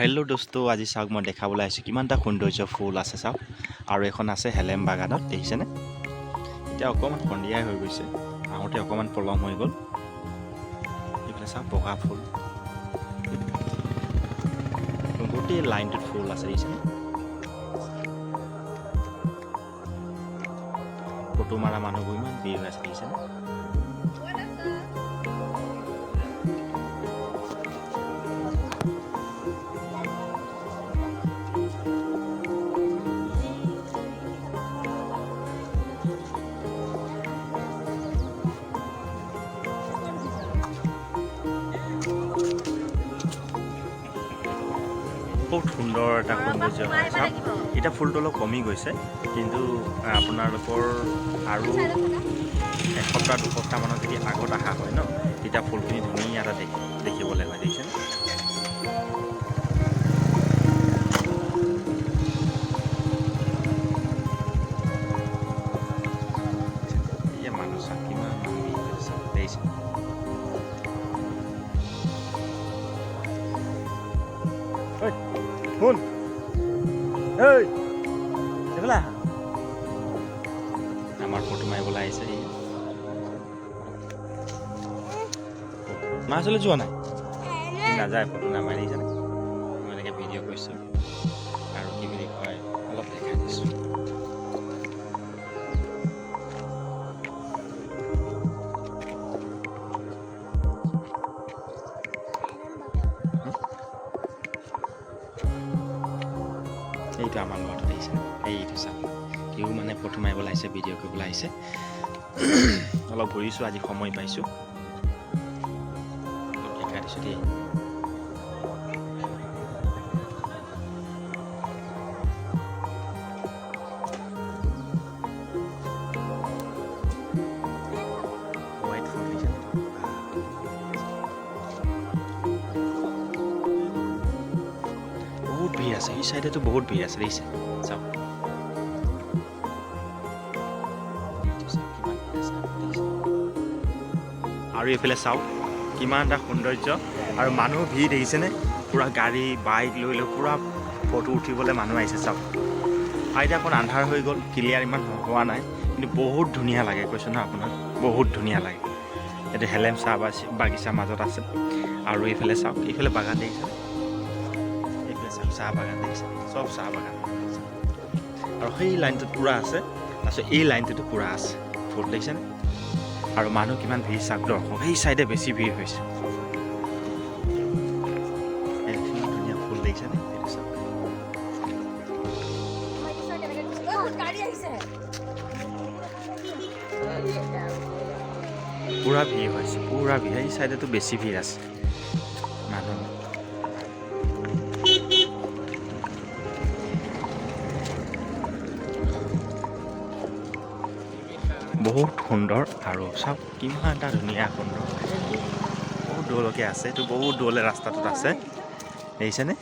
Hello' দোস্তো, আজি চাওক মই দেখাবলৈ আহিছোঁ কিমানটা সৌন্দৰ্য ফুল আছে চাওক। আৰু এখন আছে হেলেম বাগানত, দেখিছেনে? এতিয়া অকণমান সন্ধিয়াই হৈ গৈছে, আহোঁতে অকণমান পলম হৈ গ'ল। এইফালে চাওক বগা ফুল, গোটেই লাইনটোত ফুল আছে, দেখিছেনে? ফটো মাৰা মানুহবোৰ ইমান ভিৰ হৈ আছে, দেখিছেনে? বহুত সুন্দৰ এটা সৌন্দৰ্য হয় চাওক। এতিয়া ফুলটো অলপ কমি গৈছে, কিন্তু আপোনালোকৰ আৰু এসপ্তাহ দুসপ্তাহমানৰ যদি আগত অহা হয় ন, তেতিয়া ফুলখিনি ধুনীয়া এটা দেখিবলৈ হয়, দেখিছেনে? এতিয়া মানুহ চাওক কিমান মানুহ চাওক, দেখিছে? শুন এইফালে আহা। আমাৰ ফটো মাৰিবলৈ আহিছে সি। মাৰ ওচৰলৈ যোৱা নাই, সি নাযায়, ফটো নামাৰি, দেখিছেনে? মই এনেকৈ ভিডিঅ' কৰিছোঁ আৰু কি বুলি কয় অলপ দেখাই দিছোঁ। এইটো আমাৰ ঘৰটো, দেখিছে? এইটো চাওক, সিও মানে ফটো মাৰিবলৈ আহিছে, ভিডিঅ' কৰিবলৈ আহিছে। অলপ ঘূৰিছোঁ, আজি সময় পাইছোঁ, অলপ দেখাই দিছোঁ দেই। হোৱাইট ফুল, দেখিছে? বহুত ভিৰ আছে, এই চাইডেতো বহুত ভিৰ আছে, দেখিছে? চাওক আৰু এইফালে চাওক কিমান এটা সৌন্দৰ্য, আৰু মানুহ ভিৰ, দেখিছেনে? পূৰা গাড়ী বাইক লৈ পূৰা ফটো উঠিবলৈ মানুহ আহিছে চাওক। আৰু এতিয়া অকণ আন্ধাৰ হৈ গ'ল, ক্লিয়াৰ ইমান হোৱা নাই, কিন্তু বহুত ধুনীয়া লাগে, কৈছোঁ ন আপোনাক, বহুত ধুনীয়া লাগে। এইটো হেলেম চাহ বাগিচাৰ মাজত আছে। আৰু এইফালে চাওক, এইফালে বাগান, দেখিছেনে? এইফালে চাওক চাহ বাগান, দেখিছে? চব চাহ বাগান, আৰু সেই লাইনটোত পূৰা আছে, তাৰপিছত এই লাইনটোতো পূৰা আছে ফুল, দেখিছেনে? আৰু মানুহ কিমান ভিৰ চাওক, দৰ্শক সেই চাইডে বেছি ভিৰ হৈছে। কিমান ধুনীয়া ফুল, দেখিছেনে? এইটো চাওক। পূৰা ভিৰ হৈছে, পূৰা ভিৰ, এই চাইডেতো বেছি ভিৰ আছে মানুহ। বহুত সুন্দৰ, আৰু চাওক কিমান এটা ধুনীয়া সুন্দৰ, বহুত দূৰলৈকে আছে, এইটো বহুত দূৰলৈ ৰাস্তাটোত আছে, দেখিছেনে?